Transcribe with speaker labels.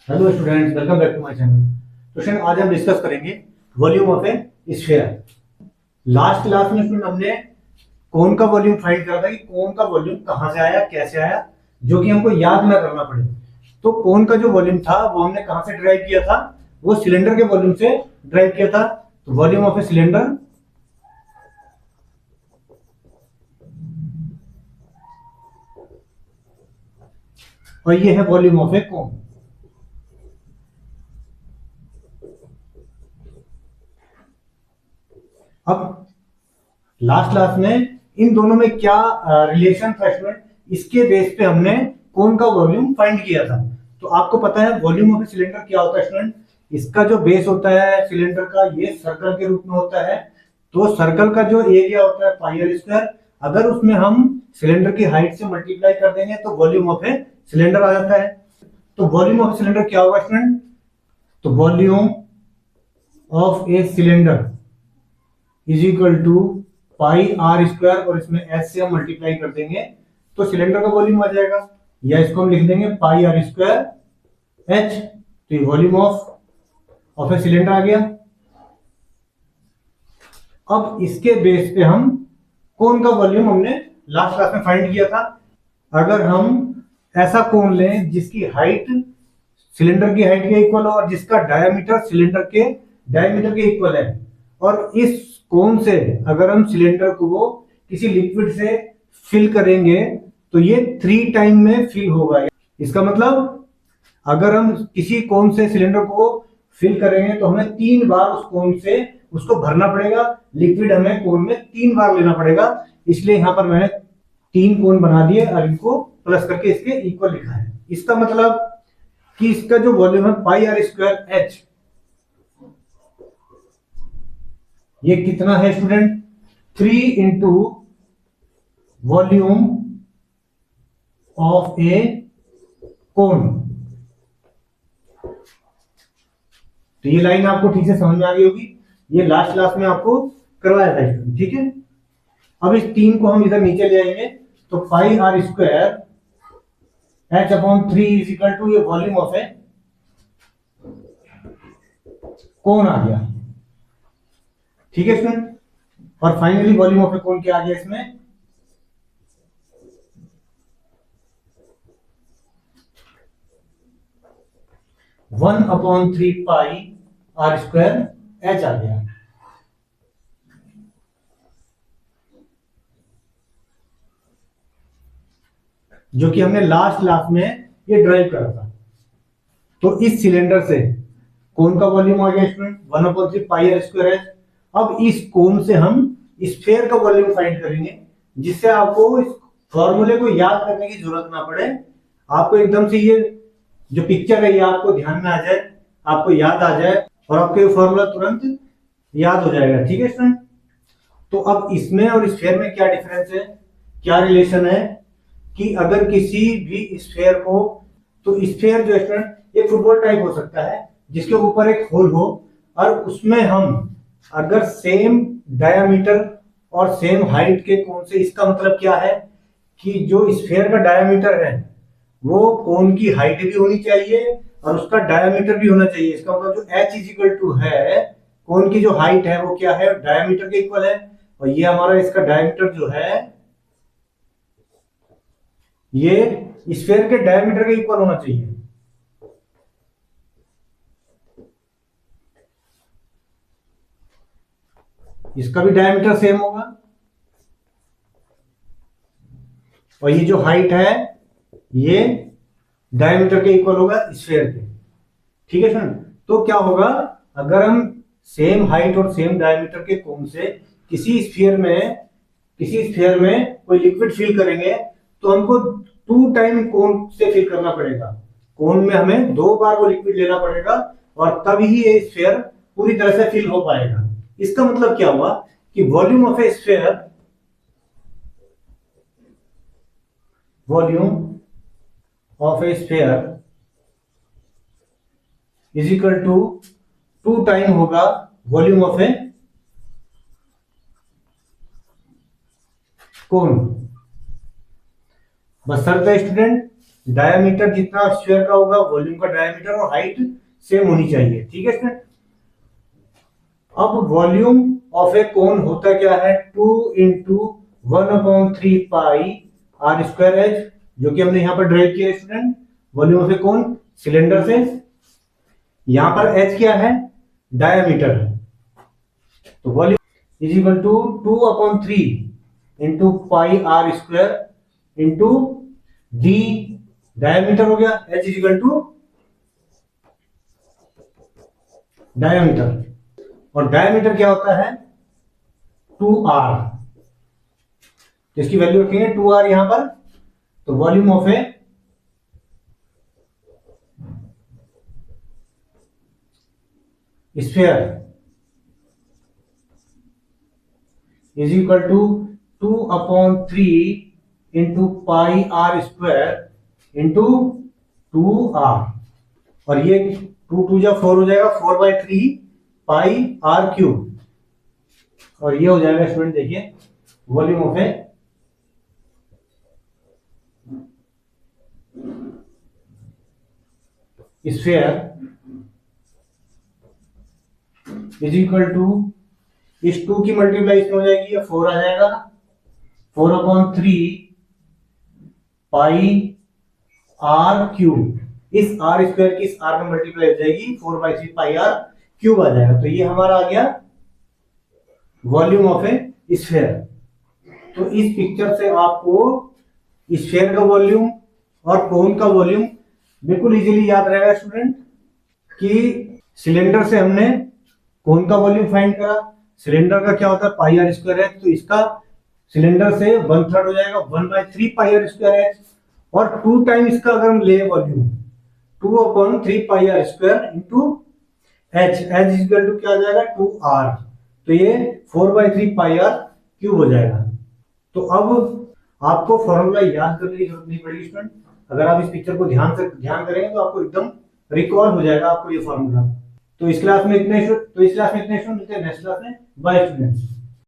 Speaker 1: Hello students, welcome back to my channel. तो student, आज हम डिस्कस करेंगे volume of a sphere. Last class में स्टूडेंट हमने कोन का वॉल्यूम फाइंड करा था कि कोन का वॉल्यूम कहां से आया, कैसे आया, जो कि हमको याद ना करना पड़े। तो कोन का जो वॉल्यूम था वो हमने कहां से ड्राइव किया था, वो सिलेंडर के वॉल्यूम से ड्राइव किया था। तो वॉल्यूम ऑफ ए सिलेंडर और ये है वॉल्यूम ऑफ ए कोन। अब लास्ट क्लास में इन दोनों में क्या रिलेशन था स्टूडेंट, इसके बेस पे हमने कौन का वॉल्यूम फाइंड किया था। तो आपको पता है वॉल्यूम ऑफ ए सिलेंडर क्या होता है स्टूडेंट। इसका जो बेस होता है सिलेंडर का, ये सर्कल के रूप में होता है। तो सर्कल का जो एरिया होता है पाई आर स्क्वायर, अगर उसमें हम सिलेंडर की हाइट से मल्टीप्लाई कर देंगे तो वॉल्यूम ऑफ ए सिलेंडर आ जाता है। तो वॉल्यूम ऑफ सिलेंडर क्या होगा स्टूडेंट, तो volume of a cylinder is equal to pi r square, और इसमें एस से हम मल्टीप्लाई कर देंगे तो सिलेंडर का वॉल्यूम आ जाएगा, या इसको हम लिख देंगे पाई आर स्क्वायर एच। तो ये वॉल्यूम ऑफ ए सिलेंडर आ गया। अब इसके बेस पे हम कोन का वॉल्यूम हमने लास्ट क्लास में फाइंड किया था। अगर हम ऐसा कोन लें जिसकी हाइट सिलेंडर की हाइट के इक्वल हो और जिसका डायमीटर सिलेंडर के डायमीटर के इक्वल है, और इस कोन से अगर हम सिलेंडर को किसी लिक्विड से फिल करेंगे तो ये 3 टाइम में फिल होगा। इसका मतलब अगर हम किसी कोन से सिलेंडर को फिल करेंगे तो हमें 3 बार उस कोन से उसको भरना पड़ेगा। लिक्विड हमें कोन में 3 बार लेना पड़ेगा। इसलिए यहां पर मैंने 3 कोन बना दिए और इनको प्लस करके इसके इक्वल लिखा है। इसका मतलब कि इसका जो वॉल्यूम है पाई आर स्क्वायर एच, ये कितना है student, 3 into volume of a कोन। तो ये लाइन आपको ठीक से समझ में आ गई होगी, ये लास्ट क्लास में आपको करवाया था स्टूडेंट, ठीक है। अब इस 3 को हम इधर नीचे ले आएंगे तो pi r square h upon 3 is equal to ये वॉल्यूम ऑफ ए कोन आ गया, ठीक है स्टूडेंट। और finally volume of a cone क्या आ गया इसमें, one upon 3 pi r square h आ गया। जो कि हमने लास्ट क्लास में ये ड्राइव करा था। तो इस सिलेंडर से कोन का वॉल्यूम आ गया student 1/3 pi r square h. अब इस कोन से हम स्फीयर का वॉल्यूम फाइंड करेंगे, जिससे आपको इस फॉर्मूले को याद करने की जरूरत ना पड़े। आपको एकदम से ये जो पिक्चर है ये आपको ध्यान में आ जाए, आपको याद आ जाए और आपको ये फॉर्मूला तुरंत याद हो जाएगा, ठीक है स्टूडेंट। तो अब इसमें और स्फीयर में क्या डिफरेंस है, क्या रिलेशन है, कि अगर किसी भी स्फीयर को, तो स्फीयर जो स्टूडेंट एक फुटबॉल टाइप हो सकता है जिसके ऊपर एक होल हो, और उसमें हम अगर सेम डायामीटर और सेम हाइट के कोन से, इसका मतलब क्या है कि जो स्फीयर का डायामीटर है वो कोन की हाइट भी होनी चाहिए और उसका डायामीटर भी होना चाहिए। इसका मतलब जो h इज इक्वल टू है, कोन की जो हाइट है वो क्या है, डायामीटर के इक्वल है, और ये हमारा इसका डायामीटर जो है ये स्फीयर के डायमीटर के इक्वल होना चाहिए। इसका भी डायमीटर सेम होगा और ये जो हाइट है ये डायमीटर के इक्वल होगा स्फीयर के, ठीक है सर। तो क्या होगा, अगर हम सेम हाइट और सेम डायमीटर के कोन से किसी स्फीयर में कोई लिक्विड फिल करेंगे तो हमको 2 टाइम कोन से फिल करना पड़ेगा। कोन में हमें 2 बार वो लिक्विड लेना पड़ेगा और तभी ये स्फीयर पूरी तरह से फिल हो पाएगा। इसका मतलब क्या हुआ कि volume of a sphere is equal to 2 time होगा वॉल्यूम ऑफ ए कोन। बस शर्त है स्टूडेंट डायमीटर जितना स्फीयर का होगा वॉल्यूम का डायमीटर और हाइट सेम होनी चाहिए, ठीक है स्टूडेंट। अब वॉल्यूम ऑफ ए कोन होता क्या है, 2 into 1/3 pi r square h, जो कि हमने यहाँ पर ड्राइव किया student. Volume of a cone cylinder से, यहां पर एच क्या है, डायमीटर है, तो volume is equal to 2/3 into pi r square into d, diameter हो गया, h is equal to diameter, और डायमीटर क्या होता है 2r, जिसकी वैल्यू रखेंगे 2r यहां पर। तो volume of a sphere is equal to 2/3 into pi r square into 2r, और ये 2 2 जा 4 हो जाएगा, 4/3 पाई आर क्यूब, और ये हो जाएगा स्टूडेंट देखिए volume of a sphere is equal to, इस 2 की मल्टीप्लाई इसमें हो जाएगी, 4 आ जाएगा, 4/3 पाई आर क्यूब, इस आर स्क्वायर की इस आर में मल्टीप्लाई हो जाएगी, 4/3 पाई आर क्यूब आ जाएगा। तो ये हमारा आ गया वॉल्यूम ऑफ ए स्फीयर। तो इस पिक्चर से आपको स्फीयर का वॉल्यूम और कोन का वॉल्यूम बिल्कुल इजीली याद रहेगा स्टूडेंट, कि सिलेंडर से हमने कोन का वॉल्यूम फाइंड करा, सिलेंडर का क्या होता है पाई आर स्क्वायर एच, तो इसका सिलेंडर से 1/3 हो जाएगा 1/3 पाई आर स्क्वायर एच, और 2 टाइम इसका अगर हम ले volume 2/3 pi r square into h, h is equal to क्या आ जाएगा 2r, तो ये 4/3 पाई आर क्यूब हो जाएगा। तो अब आपको फॉर्मूला याद करने की जरूरत नहीं पड़ेगी स्टूडेंट, अगर आप इस पिक्चर को ध्यान करेंगे तो आपको एकदम रिकॉल हो जाएगा आपको ये फॉर्मूला। तो इस क्लास में इतने स्टूडेंट मिलते हैं नेक्स्ट क्लास में। Bye students.